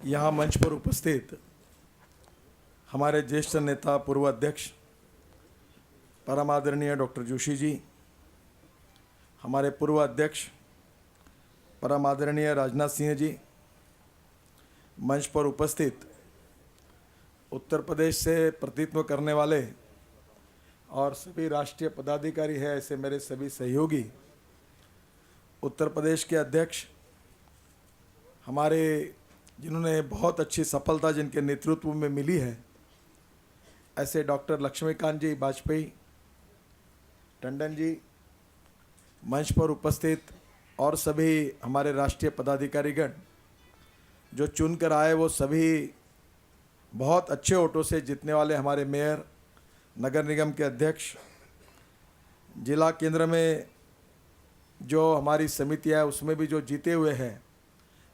यहाँ मंच पर उपस्थित हमारे ज्येष्ठ नेता पूर्व अध्यक्ष परम आदरणीय डॉक्टर जोशी जी, हमारे पूर्व अध्यक्ष परम आदरणीय राजनाथ सिंह जी, मंच पर उपस्थित उत्तर प्रदेश से प्रतिनिधित्व करने वाले और सभी राष्ट्रीय पदाधिकारी हैं, ऐसे मेरे सभी सहयोगी, उत्तर प्रदेश के अध्यक्ष हमारे जिन्होंने बहुत अच्छी सफलता जिनके नेतृत्व में मिली है, ऐसे डॉक्टर लक्ष्मीकांत जी वाजपेयी, टंडन जी, मंच पर उपस्थित और सभी हमारे राष्ट्रीय पदाधिकारीगण जो चुनकर आए, वो सभी बहुत अच्छे वोटों से जीतने वाले हमारे मेयर, नगर निगम के अध्यक्ष, जिला केंद्र में जो हमारी समिति है उसमें भी जो जीते हुए हैं,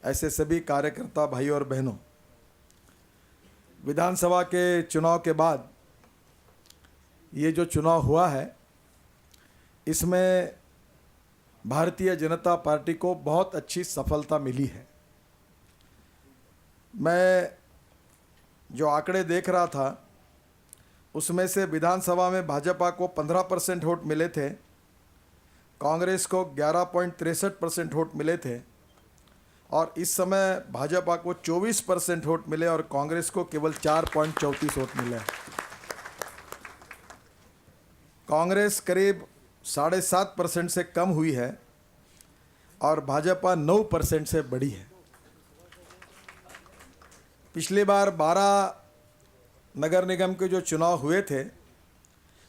ऐसे सभी कार्यकर्ता भाई और बहनों, विधानसभा के चुनाव के बाद ये जो चुनाव हुआ है, इसमें भारतीय जनता पार्टी को बहुत अच्छी सफलता मिली है। मैं जो आंकड़े देख रहा था उसमें से विधानसभा में भाजपा को 15% वोट मिले थे, कांग्रेस को 11.63% वोट मिले थे और इस समय भाजपा को 24% वोट मिले और कांग्रेस को केवल 4.34 वोट मिले। कांग्रेस करीब 7.5% से कम हुई है और भाजपा 9% से बढ़ी है। पिछली बार 12 नगर निगम के जो चुनाव हुए थे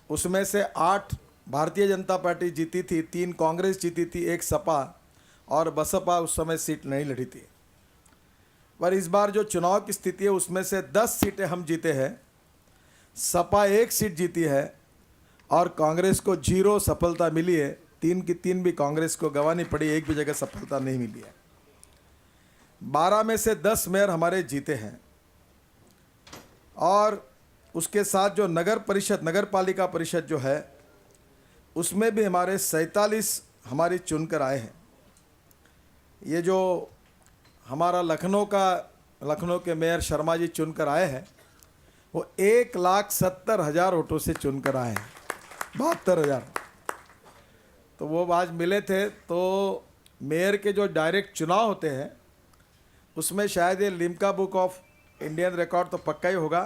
उसमें से 8 भारतीय जनता पार्टी जीती थी, 3 कांग्रेस जीती थी, 1 सपा और बसपा उस समय सीट नहीं लड़ी थी। पर इस बार जो चुनाव की स्थिति है उसमें से 10 सीटें हम जीते हैं, सपा 1 सीट जीती है और कांग्रेस को 0 सफलता मिली है। 3 की 3 भी कांग्रेस को गंवानी पड़ी, एक भी जगह सफलता नहीं मिली है। 12 में से 10 मेयर हमारे जीते हैं और उसके साथ जो नगर परिषद, नगर पालिका परिषद जो है उसमें भी हमारे 47 हमारी चुनकर आए हैं। ये जो हमारा लखनऊ के मेयर शर्मा जी चुनकर आए हैं, वो 1,70,000 वोटों से चुनकर आए हैं, 72,000। तो वो आज मिले थे। तो मेयर के जो डायरेक्ट चुनाव होते हैं उसमें शायद ये Limca book of Indian record तो पक्का ही होगा,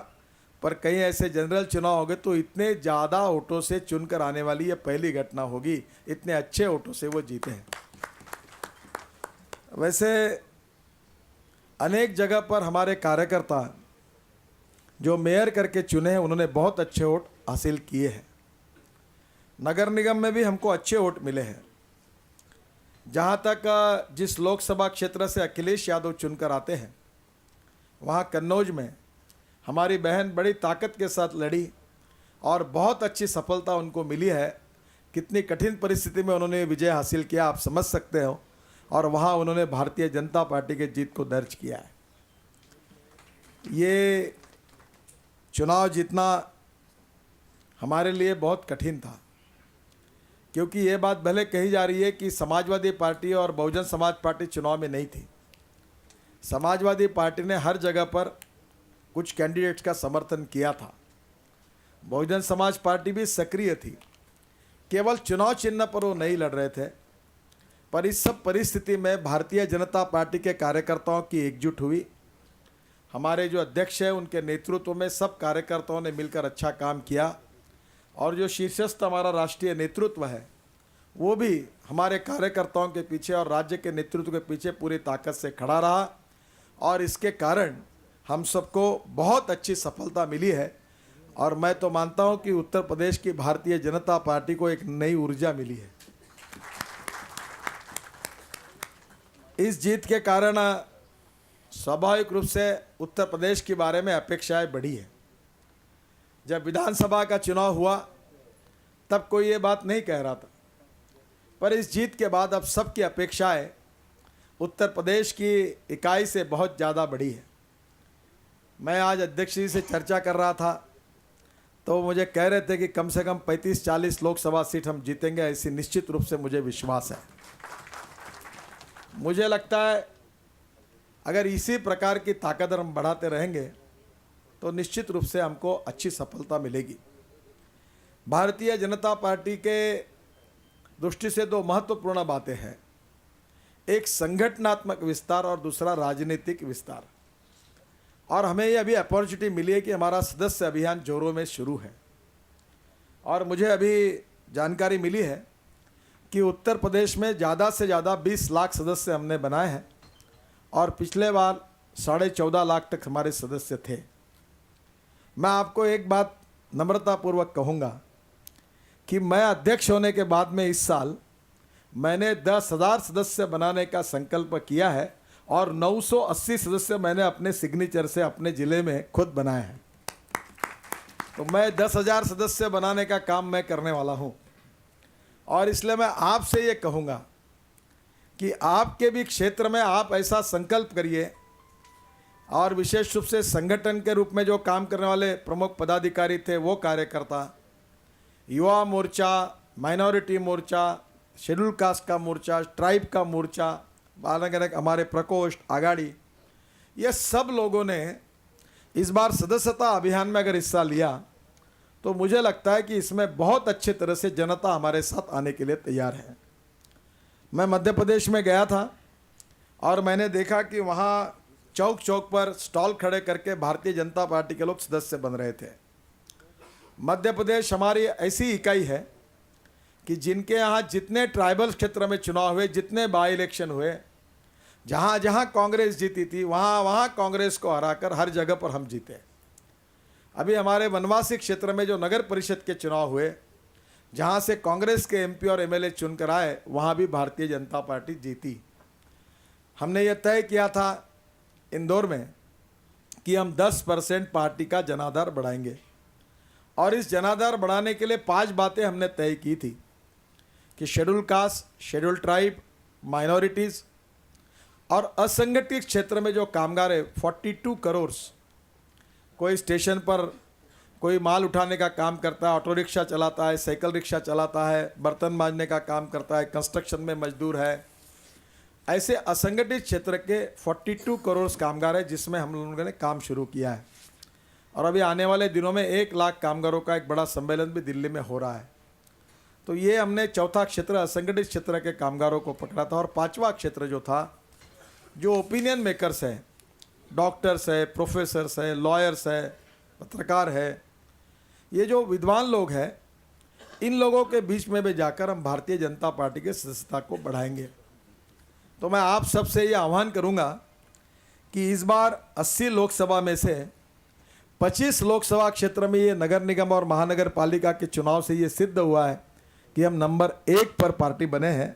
पर कहीं ऐसे जनरल चुनाव हो गए तो इतने ज़्यादा वोटों से चुनकर आने वाली ये पहली घटना होगी। इतने अच्छे वोटों से वो जीते हैं। वैसे अनेक जगह पर हमारे कार्यकर्ता जो मेयर करके चुने हैं उन्होंने बहुत अच्छे वोट हासिल किए हैं। नगर निगम में भी हमको अच्छे वोट मिले हैं। जहाँ तक जिस लोकसभा क्षेत्र से अखिलेश यादव चुनकर आते हैं, वहाँ कन्नौज में हमारी बहन बड़ी ताकत के साथ लड़ी और बहुत अच्छी सफलता उनको मिली है। कितनी कठिन परिस्थिति में उन्होंने विजय हासिल किया, आप समझ सकते हो। और वहाँ उन्होंने भारतीय जनता पार्टी के जीत को दर्ज किया है। ये चुनाव जीतना हमारे लिए बहुत कठिन था, क्योंकि ये बात भले कही जा रही है कि समाजवादी पार्टी और बहुजन समाज पार्टी चुनाव में नहीं थी। समाजवादी पार्टी ने हर जगह पर कुछ कैंडिडेट्स का समर्थन किया था। बहुजन समाज पार्टी भी सक्रिय थी, केवल चुनाव चिन्ह पर वो नहीं लड़ रहे थे। पर इस सब परिस्थिति में भारतीय जनता पार्टी के कार्यकर्ताओं की एकजुट हुई। हमारे जो अध्यक्ष हैं उनके नेतृत्व में सब कार्यकर्ताओं ने मिलकर अच्छा काम किया और जो शीर्षस्थ हमारा राष्ट्रीय नेतृत्व है वो भी हमारे कार्यकर्ताओं के पीछे और राज्य के नेतृत्व के पीछे पूरी ताकत से खड़ा रहा और इसके कारण हम सबको बहुत अच्छी सफलता मिली है। और मैं तो मानता हूं कि उत्तर प्रदेश की भारतीय जनता पार्टी को एक नई ऊर्जा मिली है। इस जीत के कारण स्वाभाविक रूप से उत्तर प्रदेश के बारे में अपेक्षाएं बढ़ी है। जब विधानसभा का चुनाव हुआ तब कोई ये बात नहीं कह रहा था, पर इस जीत के बाद अब सबकी अपेक्षाएं उत्तर प्रदेश की इकाई से बहुत ज़्यादा बढ़ी है। मैं आज अध्यक्ष जी से चर्चा कर रहा था तो मुझे कह रहे थे कि कम से कम 35-40 लोकसभा सीट हम जीतेंगे, ऐसी निश्चित रूप से मुझे विश्वास है। मुझे लगता है अगर इसी प्रकार की ताकत हम बढ़ाते रहेंगे तो निश्चित रूप से हमको अच्छी सफलता मिलेगी। भारतीय जनता पार्टी के दृष्टि से दो महत्वपूर्ण बातें हैं, एक संगठनात्मक विस्तार और दूसरा राजनीतिक विस्तार। और हमें ये अभी अपॉर्चुनिटी मिली है कि हमारा सदस्य अभियान जोरों में शुरू है। और मुझे अभी जानकारी मिली है कि उत्तर प्रदेश में ज़्यादा से ज़्यादा 20 लाख सदस्य हमने बनाए हैं और पिछले बार 14.5 लाख तक हमारे सदस्य थे। मैं आपको एक बात नम्रतापूर्वक कहूँगा कि मैं अध्यक्ष होने के बाद में इस साल मैंने 10,000 सदस्य बनाने का संकल्प किया है और 980 सदस्य मैंने अपने सिग्नेचर से अपने ज़िले में खुद बनाए हैं। तो मैं 10,000 सदस्य बनाने का काम मैं करने वाला हूं। और इसलिए मैं आपसे ये कहूँगा कि आपके भी क्षेत्र में आप ऐसा संकल्प करिए और विशेष रूप से संगठन के रूप में जो काम करने वाले प्रमुख पदाधिकारी थे, वो कार्यकर्ता, युवा मोर्चा, माइनॉरिटी मोर्चा, शेड्यूल कास्ट का मोर्चा, ट्राइब का मोर्चा, अलग अलग हमारे प्रकोष्ठ, आगाड़ी, ये सब लोगों ने इस बार सदस्यता अभियान में अगर हिस्सा लिया तो मुझे लगता है कि इसमें बहुत अच्छे तरह से जनता हमारे साथ आने के लिए तैयार है। मैं मध्य प्रदेश में गया था और मैंने देखा कि वहाँ चौक चौक पर स्टॉल खड़े करके भारतीय जनता पार्टी के लोग सदस्य बन रहे थे। मध्य प्रदेश हमारी ऐसी इकाई है कि जिनके यहाँ जितने ट्राइबल क्षेत्र में चुनाव हुए, जितने बाई इलेक्शन हुए, जहाँ जहाँ कांग्रेस जीती थी वहाँ वहाँ कांग्रेस को हराकर हर जगह पर हम जीते। अभी हमारे वनवासी क्षेत्र में जो नगर परिषद के चुनाव हुए, जहाँ से कांग्रेस के एमपी और एमएलए चुनकर आए, वहाँ भी भारतीय जनता पार्टी जीती। हमने ये तय किया था इंदौर में कि हम 10% पार्टी का जनाधार बढ़ाएंगे और इस जनाधार बढ़ाने के लिए 5 बातें हमने तय की थी कि schedule caste, schedule tribe, minorities और असंगठित क्षेत्र में जो कामगार है 42 करोड़, कोई स्टेशन पर कोई माल उठाने का काम करता है, ऑटो रिक्शा चलाता है, साइकिल रिक्शा चलाता है, बर्तन मांजने का काम करता है, कंस्ट्रक्शन में मजदूर है, ऐसे असंगठित क्षेत्र के 42 करोड़ कामगार है जिसमें हम लोगों ने काम शुरू किया है। और अभी आने वाले दिनों में 1 लाख कामगारों का एक बड़ा सम्मेलन भी दिल्ली में हो रहा है। तो ये हमने चौथा क्षेत्र असंगठित क्षेत्र के कामगारों को पकड़ा था। और 5वां क्षेत्र जो था, जो ओपिनियन मेकर्स है, डॉक्टर्स है, प्रोफेसर्स है, लॉयर्स है, पत्रकार है, ये जो विद्वान लोग हैं, इन लोगों के बीच में भी जाकर हम भारतीय जनता पार्टी के सदस्यता को बढ़ाएंगे। तो मैं आप सबसे ये आह्वान करूंगा कि इस बार 80 लोकसभा में से 25 लोकसभा क्षेत्र में ये नगर निगम और महानगर पालिका के चुनाव से ये सिद्ध हुआ है कि हम नंबर 1 पर पार्टी बने हैं।